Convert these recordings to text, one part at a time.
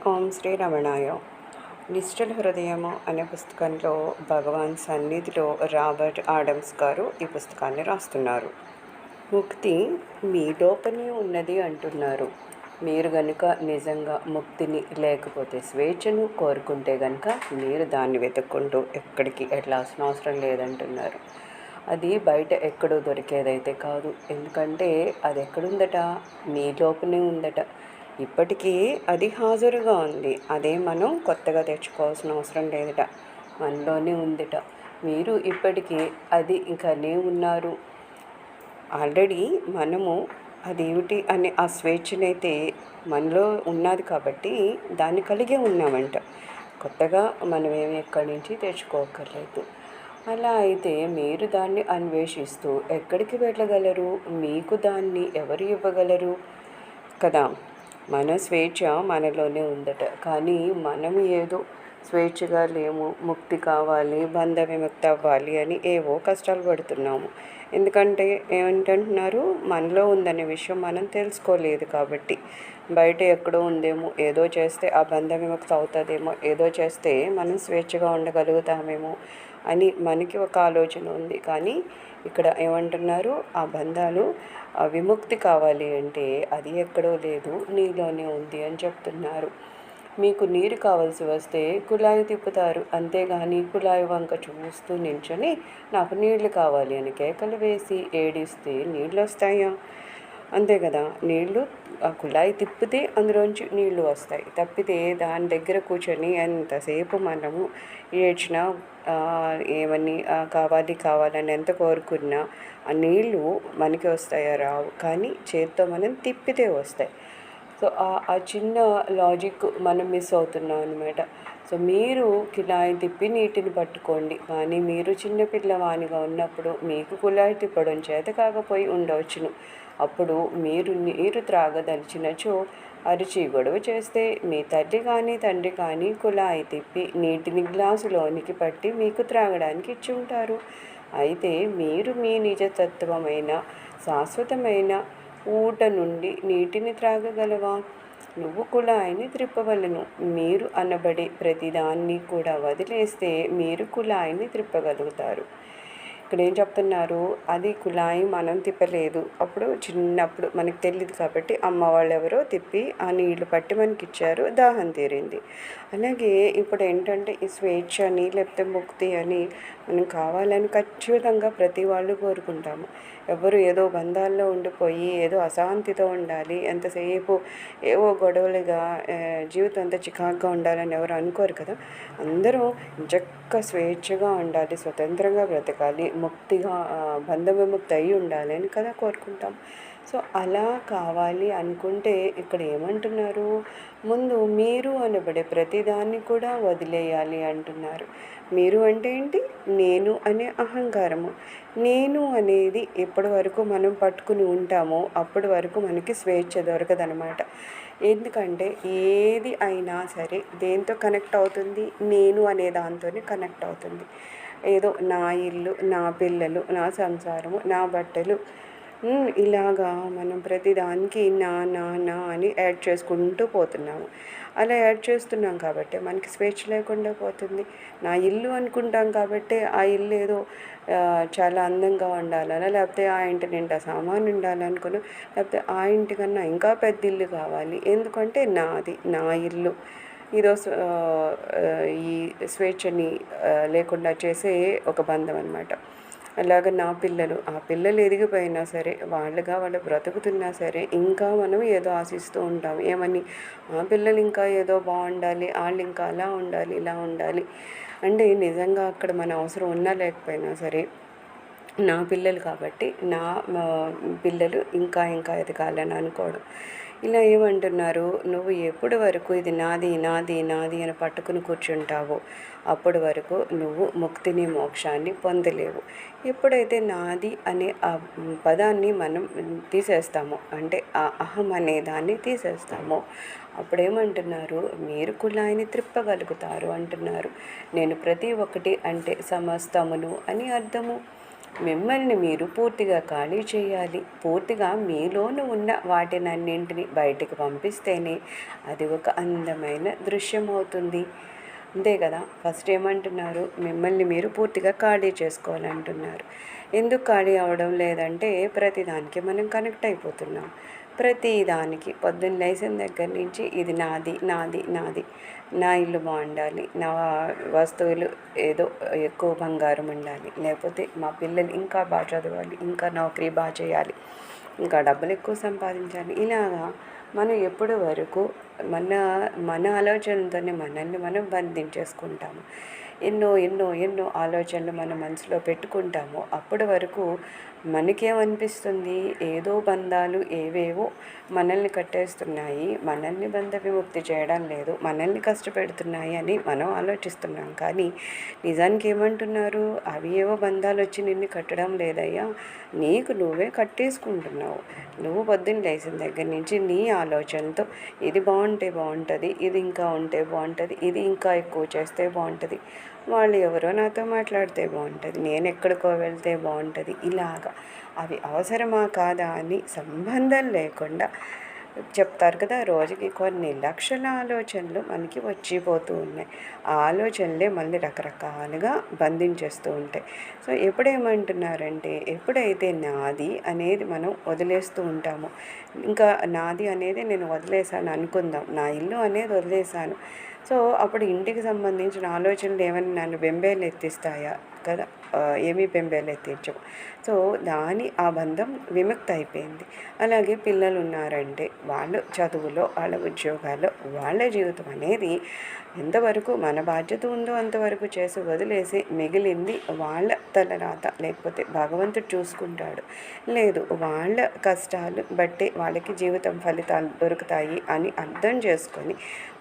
ఓం Shri రమణాయ. Digital హృదయము అనే పుస్తకంలో భగవాన్ సన్నిధిలో రాబర్ట్ ఆడమ్స్ గారు ఈ పుస్తకాన్ని రాస్తున్నారు. ముక్తి మీ లోపలే ఉన్నది అంటున్నారు. మీరు గనుక నిజంగా ముక్తిని లేకపోతే స్వేచ్ఛను కోరుకుంటే గనుక మీరు దాన్ని వెతుక్కుంటూ ఎక్కడికి వెళ్ళాల్సిన అవసరం లేదంటున్నారు. అది బయట ఎక్కడో దొరికేదైతే కాదు. ఎందుకంటే అది ఎక్కడుందట, మీ లోపలే ఉందట. ఇప్పటికీ అది హాజరుగా ఉంది. అదే మనం కొత్తగా తెచ్చుకోవాల్సిన అవసరం లేదట, మనలోనే ఉందిట. మీరు ఇప్పటికీ అది ఇంకనే ఉన్నారు. ఆల్రెడీ మనము అదేమిటి అనే ఆ స్వేచ్ఛనైతే మనలో ఉన్నది కాబట్టి దాన్ని కలిగే ఉన్నామంట. కొత్తగా మనమేమి ఎక్కడి నుంచి తెచ్చుకోకర్లేదు. అలా అయితే మీరు దాన్ని అన్వేషిస్తూ ఎక్కడికి వెళ్ళగలరు? మీకు దాన్ని ఎవరు ఇవ్వగలరు కదా? మన స్వేచ్ఛ మనలోనే ఉందట. కానీ మనం ఏదో స్వేచ్ఛగా లేము, ముక్తి కావాలి, బంధ విముక్తి అవ్వాలి అని ఏవో కష్టాలు పడుతున్నాము. ఎందుకంటే ఏమంటున్నారు, మనలో ఉందనే విషయం మనం తెలుసుకోలేదు కాబట్టి. బయట ఎక్కడో ఉందేమో, ఏదో చేస్తే ఆ బంధ విముక్తి అవుతుందేమో, ఏదో చేస్తే మనం స్వేచ్ఛగా ఉండగలుగుతామేమో అని మనకి ఒక ఆలోచన ఉంది. కానీ ఇక్కడ ఏమంటున్నారు, ఆ బంధాలు విముక్తి కావాలి అంటే అది ఎక్కడో లేదు, నీలోనే ఉంది అని చెప్తున్నారు. మీకు నీరు కావాల్సి వస్తే కుళాయి తిప్పుతారు, అంతేగాని కుళాయి వంక చూస్తూ నించొని నాకు నీళ్లు కావాలి అని కేకలు వేసి ఏడిస్తే నీళ్ళు వస్తాయా? అంతే కదా. నీళ్ళు ఆ కుళాయి తిప్పితే అందులోంచి నీళ్లు వస్తాయి. తప్పితే దాని దగ్గర కూర్చొని ఎంతసేపు మనము ఏడ్చినా ఏమని కావాలని ఎంత కోరుకున్నా ఆ నీళ్ళు మనకి వస్తాయా? రావు. కానీ చేత్తో మనం తిప్పితే వస్తాయి. సో ఆ చిన్న లాజిక్ మనం మిస్ అవుతున్నాం అనమాట. సో మీరు కుళాయి తిప్పి నీటిని పట్టుకోండి, కానీ మీరు చిన్నపిల్లవానిగా ఉన్నప్పుడు మీకు కుళాయి తిప్పడం చేత కాకపోయి ఉండవచ్చును. అప్పుడు మీరు నీరు త్రాగదలిచినచో అరిచి గొడవ చేస్తే మీ తల్లి కానీ తండ్రి కానీ కుళాయి తిప్పి నీటిని గ్లాసులోనికి పట్టి మీకు త్రాగడానికి ఇచ్చి ఉంటారు. అయితే మీరు మీ నిజతత్వమైన శాశ్వతమైన ఊట నుండి నీటిని త్రాగగలవా? నువ్వు కుళాయిని త్రిప్పవలను. మీరు అనబడే ప్రతిదాన్ని కూడా వదిలేస్తే మీరు కుళాయిని త్రిప్పగలుగుతారు. ఇక్కడ ఏం చెప్తున్నారు, అది కుళాయి మనం తిప్పలేదు. అప్పుడు చిన్నప్పుడు మనకు తెలియదు కాబట్టి అమ్మ వాళ్ళు ఎవరో తిప్పి ఆ నీళ్లు పట్టి మనకి ఇచ్చారు, దాహం తీరింది. అలాగే ఇప్పుడు ఏంటంటే ఈ స్వేచ్ఛ అని లేకపోతే ముక్తి అని మనం కావాలని ఖచ్చితంగా ప్రతి వాళ్ళు కోరుకుంటాము. ఎవరు ఏదో బంధాల్లో ఉండిపోయి ఏదో అశాంతితో ఉండాలి, ఎంతసేపు ఏవో గొడవలుగా జీవితం అంతా చికాకుగా ఉండాలని ఎవరు అనుకోరు కదా. అందరూ చక్కగా స్వేచ్ఛగా ఉండాలి, స్వతంత్రంగా బ్రతకాలి, ముక్తిగా బంధ విముక్తి అయి ఉండాలి అని కదా కోరుకుంటాం. సో అలా కావాలి అనుకుంటే ఇక్కడ ఏమంటున్నారు, ముందు మీరు అనబడే ప్రతిదాన్ని కూడా వదిలేయాలి అంటున్నారు. మీరు అంటే ఏంటి? నేను అనే అహంకారము. నేను అనేది ఎప్పటి వరకు మనం పట్టుకుని ఉంటామో అప్పటి వరకు మనకి స్వేచ్ఛ దొరకదనమాట. ఎందుకంటే ఏది అయినా సరే దేంతో కనెక్ట్ అవుతుంది? నేను అనే దాంతోనే కనెక్ట్ అవుతుంది. ఏదో నా ఇల్లు, నా పిల్లలు, నా సంసారము, నా బట్టలు, ఇలాగా మనం ప్రతిదానికి నా నా నా అని యాడ్ చేసుకుంటూ పోతున్నాము. అలా యాడ్ చేస్తున్నాం కాబట్టి మనకి స్వేచ్ఛ లేకుండా పోతుంది. నా ఇల్లు అనుకుంటాం కాబట్టి ఆ ఇల్లు ఏదో చాలా అందంగా ఉండాలనా, లేకపోతే ఆ ఇంటి నిండా సామాను ఉండాలనుకున్నా, లేకపోతే ఆ ఇంటి కన్నా ఇంకా పెద్ద ఇల్లు కావాలి. ఎందుకంటే నాది, నా ఇల్లు. ఇదో ఈ స్వేచ్ఛని లేకుండా చేసే ఒక బంధం అనమాట. అలాగ నా పిల్లలు, ఆ పిల్లలు ఎదిగిపోయినా సరే, వాళ్ళు బ్రతుకుతున్నా సరే ఇంకా మనం ఏదో ఆశిస్తూ ఉంటాం. ఏమని? ఆ పిల్లలు ఇంకా ఏదో బాగుండాలి, వాళ్ళు ఇంకా అలా ఉండాలి, ఇలా ఉండాలి. అంటే నిజంగా అక్కడ మన అవసరం ఉన్నా లేకపోయినా సరే నా పిల్లలు కాబట్టి నా పిల్లలు ఇంకా ఇంకా ఎదగాలని అనుకోవడం. ఇలా ఏమంటున్నారు, నువ్వు ఎప్పటి వరకు ఇది నాది నాది నాది అని పట్టుకుని కూర్చుంటావో అప్పటి వరకు నువ్వు ముక్తిని మోక్షాన్ని పొందలేవు. ఎప్పుడైతే నాది అనే ఆ పదాన్ని మనం తీసేస్తామో, అంటే ఆ అహం అనే దాన్ని తీసేస్తామో అప్పుడేమంటున్నారు, మీరు కుళాయిని త్రిప్పగలుగుతారు అంటున్నారు. నేను ప్రతి ఒక్కటి అంటే సమస్తమును అని అర్థము. మిమ్మల్ని మీరు పూర్తిగా ఖాళీ చేయాలి. పూర్తిగా మీలోను ఉన్న వాటినన్నింటిని బయటికి పంపిస్తేనే అది ఒక అందమైన దృశ్యం అవుతుంది. అంతే కదా! ఫస్ట్ ఏమంటున్నారు? మిమ్మల్ని మీరు పూర్తిగా ఖాళీ చేసుకోవాలంటున్నారు. ఎందుకు ఖాళీ అవ్వడం లేదంటే ప్రతిదానికి మనం కనెక్ట్ అయిపోతున్నాం. ప్రతి దానికి పొద్దున్న లేచిన దగ్గర నుంచి ఇది నాది, నాది, నాది. నా ఇల్లు బాగుండాలి, నా వస్తువులు ఏదో ఎక్కువ బంగారం ఉండాలి, లేకపోతే మా పిల్లలు ఇంకా బాగా చదవాలి, ఇంకా నౌకరీ బాగా చేయాలి, ఇంకా డబ్బులు ఎక్కువ సంపాదించాలి. ఇలాగా మనం ఎప్పటి వరకు మన మన ఆలోచనలతోనే మనల్ని మనం బంధించేసుకుంటాము. ఎన్నో ఎన్నో ఎన్నో ఆలోచనలు మన మనసులో పెట్టుకుంటాము. అప్పటి వరకు మనకేమనిపిస్తుంది? ఏదో బంధాలు ఏవేవో మనల్ని కట్టేస్తున్నాయి, మనల్ని బంధ విముక్తి చేయడం లేదు, మనల్ని కష్టపెడుతున్నాయి అని మనం ఆలోచిస్తున్నాం. కానీ నిజానికి ఏమంటున్నారు? అవి ఏవో బంధాలు వచ్చి నిన్ను కట్టడం లేదయ్యా, నీకు నువ్వే కట్టేసుకుంటున్నావు. నువ్వు పొద్దున్న లేచిన దగ్గర నుంచి నీ ఆలోచనతో ఇది బాగుంటే బాగుంటుంది, ఇది ఇంకా ఉంటే బాగుంటుంది, ఇది ఇంకా ఎక్కువ చేస్తే బాగుంటుంది, వాళ్ళు ఎవరో నాతో మాట్లాడితే బాగుంటుంది, నేను ఎక్కడికో వెళ్తే బాగుంటుంది, ఇలాగా అవి అవసరమా కాదా అని సంబంధం లేకుండా చెప్తారు కదా. రోజుకి కొన్ని లక్షల ఆలోచనలు మనకి వచ్చిపోతూ ఉన్నాయి. ఆ ఆలోచనలే మళ్ళీ రకరకాలుగా బంధించేస్తూ ఉంటాయి. సో ఎప్పుడేమంటున్నారంటే, ఎప్పుడైతే నాది అనేది మనం వదిలేస్తూ ఉంటామో, ఇంకా నాది అనేది నేను వదిలేసాను అనుకుందాం, నా ఇల్లు అనేది వదిలేసాను. సో అప్పుడు ఇంటికి సంబంధించిన ఆలోచనలు ఏమైనా నన్ను బెంబేలు ఎత్తిస్తాయా? కదా, ఏమీ బెంబేలు ఎత్తించవు. సో ఆ బంధం విముక్తి అయిపోయింది. అలాగే పిల్లలు ఉన్నారంటే వాళ్ళ చదువులో, వాళ్ళ ఉద్యోగాల్లో, వాళ్ళ జీవితం అనేది ఎంతవరకు మన బాధ్యత ఉందో అంతవరకు చేసి వదిలేసి మిగిలింది వాళ్ళ తలరాత, లేకపోతే భగవంతుడు చూసుకుంటాడు. లేదు, వాళ్ళ కష్టాలు బట్టి వాళ్ళకి జీవితం ఫలితాలు దొరుకుతాయి అని అర్థం చేసుకొని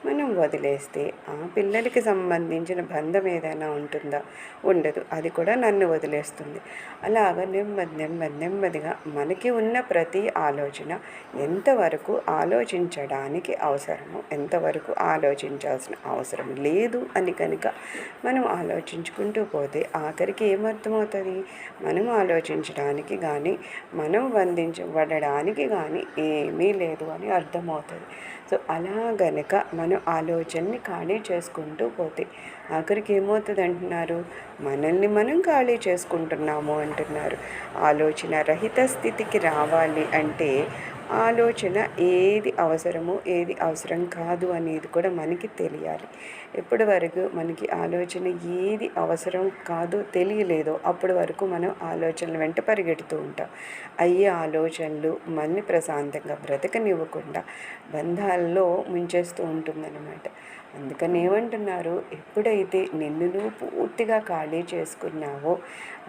మనం వదిలేస్తే ఆ పిల్లలకి సంబంధించిన బంధం ఏదైనా ఉంటుందా? ఉండదు. అది కూడా నన్ను వదిలేస్తుంది. అలాగ నెమ్మదిగా మనకి ఉన్న ప్రతి ఆలోచన ఎంతవరకు ఆలోచించడానికి అవసరమో, ఎంతవరకు ఆలోచించాల్సిన అవసరం లేదు అని కనుక మనం ఆలోచించుకుంటూ పోతే ఆఖరికి ఏమర్థమవుతుంది? మనం ఆలోచించడానికి కానీ, మనం బంధించబడడానికి కానీ ఏమీ లేదు అని అర్థమవుతుంది. సో అలా గనక మనం ఆలోచనని ఖాళీ చేసుకుంటూ పోతే ఆఖరికి ఏమవుతుంది అంటున్నారు? మనల్ని మనం ఖాళీ చేసుకుంటున్నాము అంటున్నారు. ఆలోచన రహిత స్థితికి రావాలి అంటే ఆలోచన ఏది అవసరమో ఏది అవసరం కాదు అనేది కూడా మనకి తెలియాలి. ఎప్పటి వరకు మనకి ఆలోచన ఏది అవసరం కాదో తెలియలేదో అప్పటి వరకు మనం ఆలోచనల వెంట పరిగెడుతూ ఉంటాం. అయ్యే ఆలోచనలు మనని ప్రశాంతంగా బ్రతకనివ్వకుండా బంధాల్లో ముంచేస్తూ ఉంటుందన్నమాట. అందుకని ఏమంటున్నారు? ఎప్పుడైతే నిన్ను నువ్వు పూర్తిగా ఖాళీ చేసుకున్నావో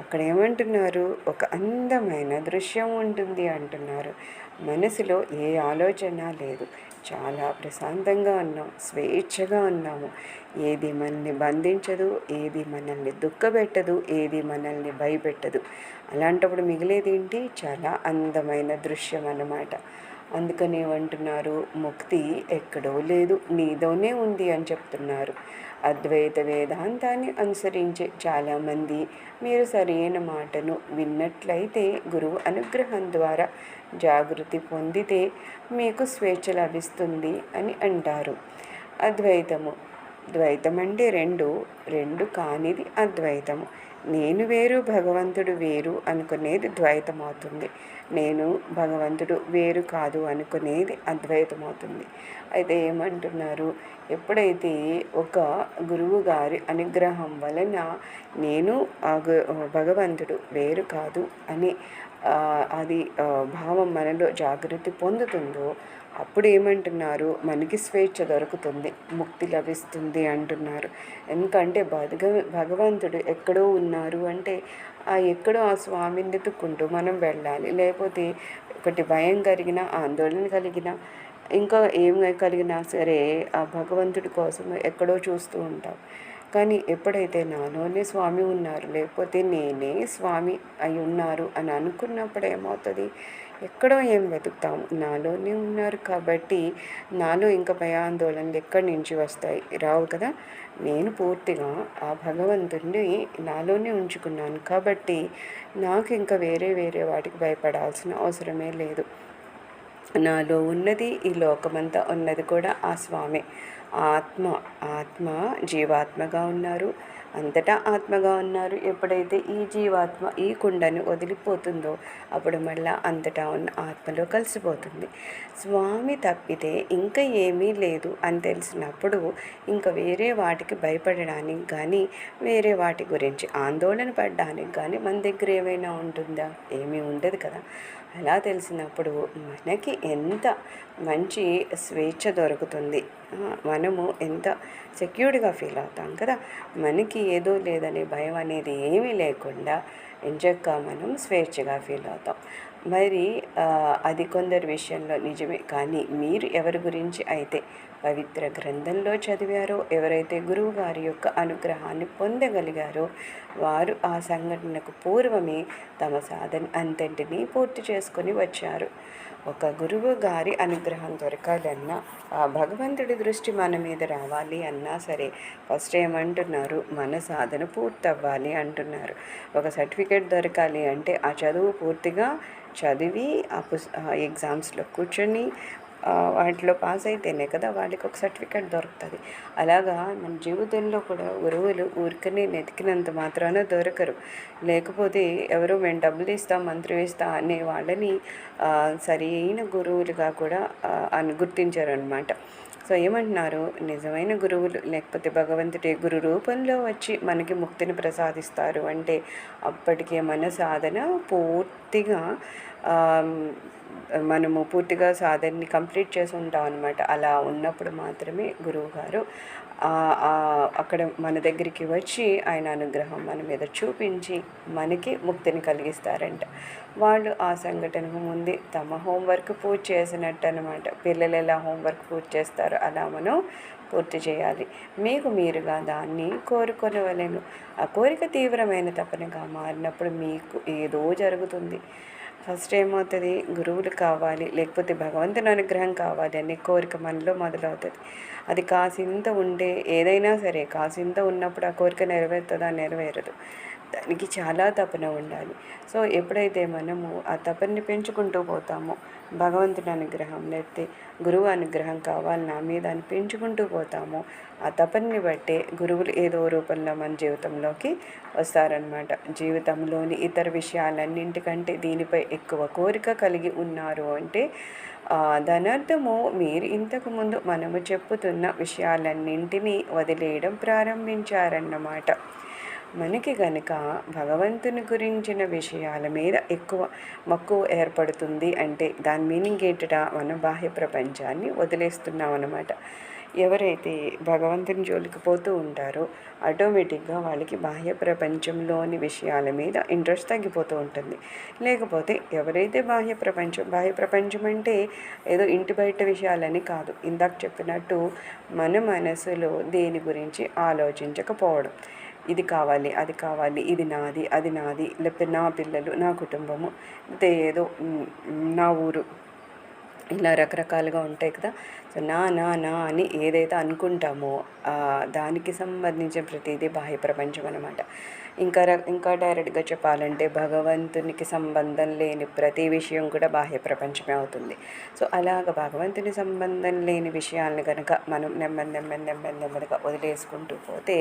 అక్కడ ఏమంటున్నారు? ఒక అందమైన దృశ్యం ఉంటుంది అంటున్నారు. మనసులో ఏ ఆలోచన లేదు, చాలా ప్రశాంతంగా ఉన్నాం, స్వేచ్ఛగా ఉన్నాము. ఏది మనల్ని బంధించదు, ఏది మనల్ని దుఃఖపెట్టదు, ఏది మనల్ని భయపెట్టదు. అలాంటప్పుడు మిగిలేదేంటి? చాలా అందమైన దృశ్యం అన్నమాట. అందుకని ఏమంటున్నారు? ముక్తి ఎక్కడో లేదు, నీలోనే ఉంది అని చెప్తున్నారు. అద్వైత వేదాంతాన్ని అనుసరించే చాలామంది మీరు సరైన మాటను విన్నట్లయితే, గురువు అనుగ్రహం ద్వారా జాగృతి పొందితే మీకు స్వేచ్ఛ లభిస్తుంది అని అంటారు. అద్వైతము, ద్వైతం అంటే రెండు కానిది అద్వైతము. నేను వేరు, భగవంతుడు వేరు అనుకునేది ద్వైతం అవుతుంది. నేను భగవంతుడు వేరు కాదు అనుకునేది అద్వైతం అవుతుంది. అయితే ఏమంటున్నారు? ఎప్పుడైతే ఒక గురువు గారి అనుగ్రహం వలన నేను భగవంతుడు వేరు కాదు అని అది భావం మనలో జాగృతి పొందుతుందో అప్పుడు ఏమంటున్నారు? మనకి స్వేచ్ఛ దొరుకుతుంది, ముక్తి లభిస్తుంది అంటున్నారు. ఎందుకంటే భగవంతుడు ఎక్కడో ఉన్నారు అంటే ఎక్కడో ఆ స్వామిని వెతుక్కుంటూ మనం వెళ్ళాలి. లేకపోతే ఒకటి భయం కలిగిన, ఆందోళన కలిగిన, ఇంకా ఏం కలిగినా సరే ఆ భగవంతుడి కోసం ఎక్కడో చూస్తూ ఉంటాం. కానీ ఎప్పుడైతే నాలోనే స్వామి ఉన్నారు, లేకపోతే నేనే స్వామి అయి ఉన్నారు అని అనుకున్నప్పుడు ఏమవుతుంది? ఎక్కడో ఏం వెతుకుతాము, నాలోనే ఉన్నారు కాబట్టి నాలో ఇంకా భయాందోళనలు ఎక్కడి నుంచి వస్తాయి, రావు కదా. నేను పూర్తిగా ఆ భగవంతుడిని నాలోనే ఉంచుకున్నాను కాబట్టి నాకు ఇంకా వేరే వేరే వాటికి భయపడాల్సిన అవసరమే లేదు. నాలో ఉన్నది, ఈ లోకమంతా ఉన్నది కూడా ఆ స్వామి. ఆత్మ ఆత్మ జీవాత్మగా ఉన్నారు, అంతటా ఆత్మగా ఉన్నారు. ఎప్పుడైతే ఈ జీవాత్మ ఈ కుండను వదిలిపోతుందో అప్పుడు మళ్ళా అంతటా ఉన్న ఆత్మలో కలిసిపోతుంది. స్వామి తప్పితే ఇంకా ఏమీ లేదు అని తెలిసినప్పుడు ఇంకా వేరే వాటికి భయపడడానికి కానీ వేరే వాటి గురించి ఆందోళన పడడానికి కానీ మన దగ్గర ఏమైనా ఉంటుందా? ఏమీ ఉండదు కదా. అలా తెలిసినప్పుడు మనకి ఎంత మంచి స్వేచ్ఛ దొరుకుతుంది, మనము ఎంత సెక్యూర్డ్గా ఫీల్ అవుతాం కదా. మనకి ఏదో లేదనే భయం అనేది ఏమీ లేకుండా ఎంచక్కా మనం స్వేచ్ఛగా ఫీల్ అవుతాం. మరి అది కొందరి విషయంలో నిజమే. కానీ మీరు ఎవరి గురించి అయితే పవిత్ర గ్రంథంలో చదివారో, ఎవరైతే గురువు గారి యొక్క అనుగ్రహాన్ని పొందగలిగారో వారు ఆ సంఘటనకు పూర్వమే తమ సాధన అంతటినీ పూర్తి చేసుకొని వచ్చారు. ఒక గురువు గారి అనుగ్రహం దొరకాలన్నా, ఆ భగవంతుడి దృష్టి మన మీద రావాలి అన్నా సరే ఫస్ట్ ఏమంటున్నారు, మన సాధన పూర్తవ్వాలి అంటున్నారు. ఒక సర్టిఫికేట్ దొరకాలి అంటే ఆ చదువు పూర్తిగా చదివి ఆ ఎగ్జామ్స్లో కూర్చొని వాటిలో పాస్ అయితేనే కదా వాళ్ళకి ఒక సర్టిఫికేట్ దొరుకుతుంది. అలాగా మన జీవితంలో కూడా గురువులు ఊరికనే నెతికినంత మాత్రాన దొరకరు. లేకపోతే ఎవరో మేము డబ్బులు ఇస్తాం, మంత్రం ఇస్తాం అనే వాళ్ళని సరైన గురువులుగా కూడా గుర్తించారనమాట. సో ఏమంటున్నారు, నిజమైన గురువులు లేకపోతే భగవంతుడి గురు రూపంలో వచ్చి మనకి ముక్తిని ప్రసాదిస్తారు అంటే అప్పటికే మన సాధన పూర్తిగా మనము పూర్తిగా సాధనని కంప్లీట్ చేసి ఉంటాం అనమాట. అలా ఉన్నప్పుడు మాత్రమే గురువుగారు అక్కడ మన దగ్గరికి వచ్చి ఆయన అనుగ్రహం మన మీద చూపించి మనకి ముక్తిని కలిగిస్తారంట. వాళ్ళు ఆ సంఘటనకు ముందే తమ హోంవర్క్ పూర్తి చేసినట్టు అనమాట. పిల్లలు ఎలా హోంవర్క్ పూర్తి చేస్తారో అలా మనం పూర్తి చేయాలి. మీకు మీరుగా దాన్ని కోరుకొనవలెను. ఆ కోరిక తీవ్రమైన తపనగా మారినప్పుడు మీకు ఏదో జరుగుతుంది. ఫస్ట్ ఏమవుతుంది, గురువులు కావాలి లేకపోతే భగవంతుని అనుగ్రహం కావాలి అనే కోరిక మనలో మొదలవుతుంది. అది కాసింత ఉండే ఏదైనా సరే కాసింత ఉన్నప్పుడు ఆ కోరిక నెరవేరుతుందా? నెరవేరదు. దానికి చాలా తపన ఉండాలి. సో ఎప్పుడైతే మనము ఆ తపనని పెంచుకుంటూ పోతామో, భగవంతుని అనుగ్రహం లేకపోతే గురువు అనుగ్రహం కావాలి నా మీద అని పెంచుకుంటూ పోతామో ఆ తపనని బట్టే గురువులు ఏదో రూపంలో మన జీవితంలోకి వస్తారనమాట. జీవితంలోని ఇతర విషయాలన్నింటికంటే దీనిపై ఎక్కువ కోరిక కలిగి ఉన్నారు అంటే దాని అర్థము మీరు ఇంతకుముందు మనము చెప్పుతున్న విషయాలన్నింటినీ వదిలేయడం ప్రారంభించారన్నమాట. మనకి కనుక భగవంతుని గురించిన విషయాల మీద ఎక్కువ మక్కువ ఏర్పడుతుంది అంటే దాని మీనింగ్ ఏంటట, మనం బాహ్య ప్రపంచాన్ని వదిలేస్తున్నాం అన్నమాట. ఎవరైతే భగవంతుని జోలికి పోతూ ఉంటారో ఆటోమేటిక్గా వాళ్ళకి బాహ్య ప్రపంచంలోని విషయాల మీద ఇంట్రెస్ట్ తగ్గిపోతూ ఉంటుంది. లేకపోతే ఎవరైతే బాహ్య ప్రపంచం అంటే ఏదో ఇంటి బయట విషయాలని కాదు, ఇందాక చెప్పినట్టు మన మనసులో దేని గురించి ఆలోచించకపోవడం. ఇది కావాలి, అది కావాలి, ఇది నాది, అది నాది, లేకపోతే నా పిల్లలు, నా కుటుంబము, లేకపోతే ఏదో నా ఊరు, ఇలా రకరకాలుగా ఉంటాయి కదా. సో నా నా నా అని ఏదైతే అనుకుంటామో దానికి సంబంధించిన ప్రతిదీ బాహ్య ప్రపంచం అనమాట. ఇంకా డైరెక్ట్గా చెప్పాలంటే భగవంతునికి సంబంధం లేని ప్రతి విషయం కూడా బాహ్య ప్రపంచమే అవుతుంది. సో అలాగ భగవంతుని సంబంధం లేని విషయాలను కనుక మనం నెమ్మదిగా వదిలేసుకుంటూ పోతే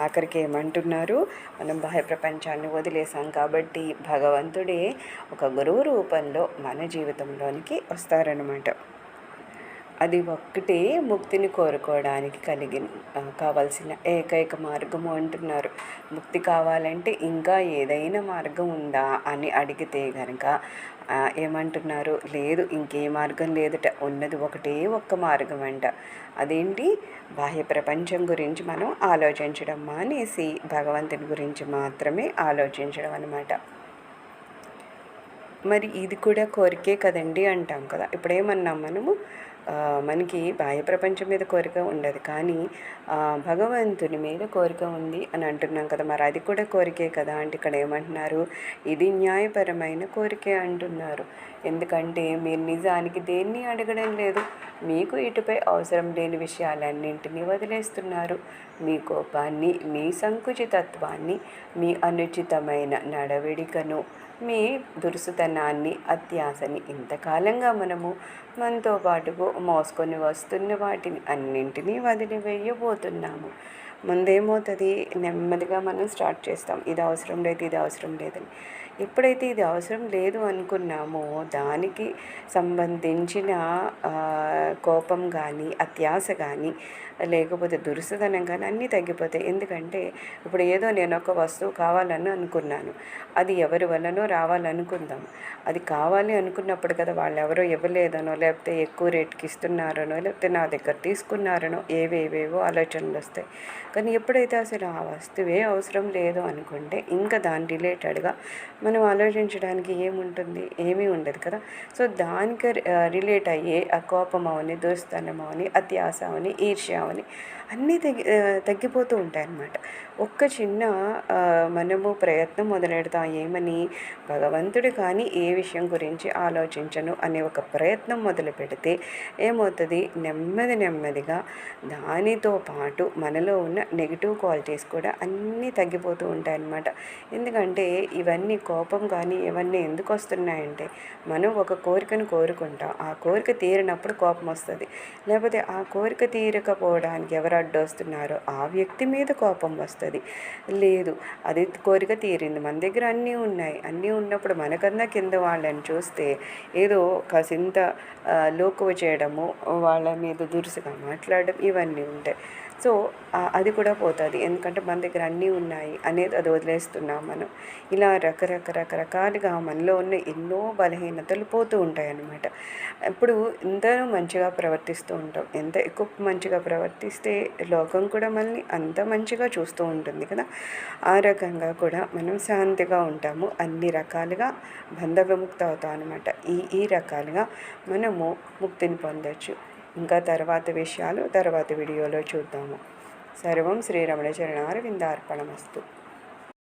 ఆఖరికి ఏమంటున్నారు, మనం బాహ్య ప్రపంచాన్ని వదిలేసాం కాబట్టి భగవంతుడే ఒక గురువు రూపంలో మన జీవితంలోనికి వస్తారనమాట. అది ఒక్కటే ముక్తిని కోరుకోవడానికి కావాల్సిన ఏకైక మార్గము అంటున్నారు. ముక్తి కావాలంటే ఇంకా ఏదైనా మార్గం ఉందా అని అడిగితే కనుక ఏమంటున్నారు, లేదు ఇంకే మార్గం లేదట, ఉన్నది ఒకటే ఒక్క మార్గం అంట. అదేంటి, బాహ్య ప్రపంచం గురించి మనం ఆలోచించడం మానేసి భగవంతుని గురించి మాత్రమే ఆలోచించడం అన్నమాట. మరి ఇది కూడా కోరికే కదండి అంటాం కదా. ఇప్పుడు ఏమన్నాం మనము, మనకి బాహ్య ప్రపంచం మీద కోరిక ఉండదు, కానీ భగవంతుని మీద కోరిక ఉంది అని అంటున్నాం కదా. మరి అది కూడా కోరికే కదా. అంటే ఇక్కడ ఏమంటున్నారు, ఇది న్యాయపరమైన కోరికే అంటున్నారు. ఎందుకంటే మీరు నిజానికి దేన్ని అడగడం లేదు. మీకు ఇటుపై అవసరం లేని విషయాలన్నింటినీ వదిలేస్తున్నారు. మీ కోపాన్ని, మీ సంకుచితత్వాన్ని, మీ అనుచితమైన నడవడికను, మీ దురుసుతనాన్ని, అత్యాశని ఇంతకాలంగా మనతో పాటుకు మోసుకొని వస్తున్న వాటిని అన్నింటినీ వదిలివేయబోతున్నాము. ముందేమవుతుంది, నెమ్మదిగా మనం స్టార్ట్ చేస్తాం, ఇది అవసరం లేదు, ఇది అవసరం లేదని. ఎప్పుడైతే ఇది అవసరం లేదు అనుకున్నామో దానికి సంబంధించిన కోపం కానీ, అత్యాశ కానీ, లేకపోతే దురుసుతనం కానీ అన్నీ తగ్గిపోతాయి. ఎందుకంటే ఇప్పుడు ఏదో నేను ఒక వస్తువు కావాలని అనుకున్నాను, అది ఎవరి వల్లనో రావాలనుకుందాం. అది కావాలి అనుకున్నప్పుడు కదా, వాళ్ళు ఎవరో ఇవ్వలేదనో, లేకపోతే ఎక్కువ రేటుకి ఇస్తున్నారనో, లేకపోతే నా దగ్గర తీసుకున్నారనో ఏవేవేవో ఆలోచనలు వస్తాయి. కానీ ఎప్పుడైతే అసలు ఆ వస్తువే అవసరం లేదు అనుకుంటే ఇంకా దాని రిలేటెడ్గా మనం ఆలోచించడానికి ఏముంటుంది, ఏమీ ఉండదు కదా. సో దానికి రిలేట్ అయ్యే ఆ కోపం అవని, దుస్తనం అవని, అత్యాశ అవని, ఈర్ష్య అవని అన్నీ తగ్గిపోతూ ఉంటాయి అన్నమాట. ఒక్క చిన్న మనము ప్రయత్నం మొదలెడతాం, ఏమని, భగవంతుడు కానీ ఏ విషయం గురించి ఆలోచించను అనే ఒక ప్రయత్నం మొదలు పెడితే ఏమవుతుంది, నెమ్మదిగా దానితో పాటు మనలో ఉన్న నెగిటివ్ క్వాలిటీస్ కూడా అన్నీ తగ్గిపోతూ ఉంటాయి అన్నమాట. ఎందుకంటే ఇవన్నీ కోపం కానీ ఇవన్నీ ఎందుకు వస్తున్నాయంటే, మనం ఒక కోరికను కోరుకుంటాం, ఆ కోరిక తీరినప్పుడు కోపం వస్తుంది. లేకపోతే ఆ కోరిక తీరకపోవడానికి ఎవరు అడ్డొస్తున్నారో ఆ వ్యక్తి మీద కోపం వస్తుంది. లేదు, అది కోరిక తీరింది, మన దగ్గర అన్నీ ఉన్నాయి, అన్నీ ఉన్నప్పుడు మనకన్నా కింద వాళ్ళని చూస్తే ఏదో కాసింత లోకువ చేయడము, వాళ్ళ మీద దురుసుగా మాట్లాడడం ఇవన్నీ ఉంటాయి. సో అది కూడా పోతుంది. ఎందుకంటే మన దగ్గర అన్నీ ఉన్నాయి అనేది అది వదిలేస్తున్నాం మనం. ఇలా రకరకాలుగా మనలో ఉన్న ఎన్నో బలహీనతలు పోతూ ఉంటాయి అన్నమాట. ఇప్పుడు ఎంతనో మంచిగా ప్రవర్తిస్తూ ఉంటాం, ఎంత ఎక్కువ మంచిగా ప్రవర్తిస్తే లోకం కూడా మనల్ని అంత మంచిగా చూస్తూ ఉంటుంది కదా. ఆ రకంగా కూడా మనం శాంతిగా ఉంటాము, అన్ని రకాలుగా బంధ విముక్తి అవుతాం అనమాట. ఈ రకాలుగా మనము ముక్తిని పొందొచ్చు. ఇంకా తర్వాత విషయాలు తర్వాత వీడియోలో చూద్దాము. సర్వం శ్రీరమణ చరణారవిందార్పణమస్తు.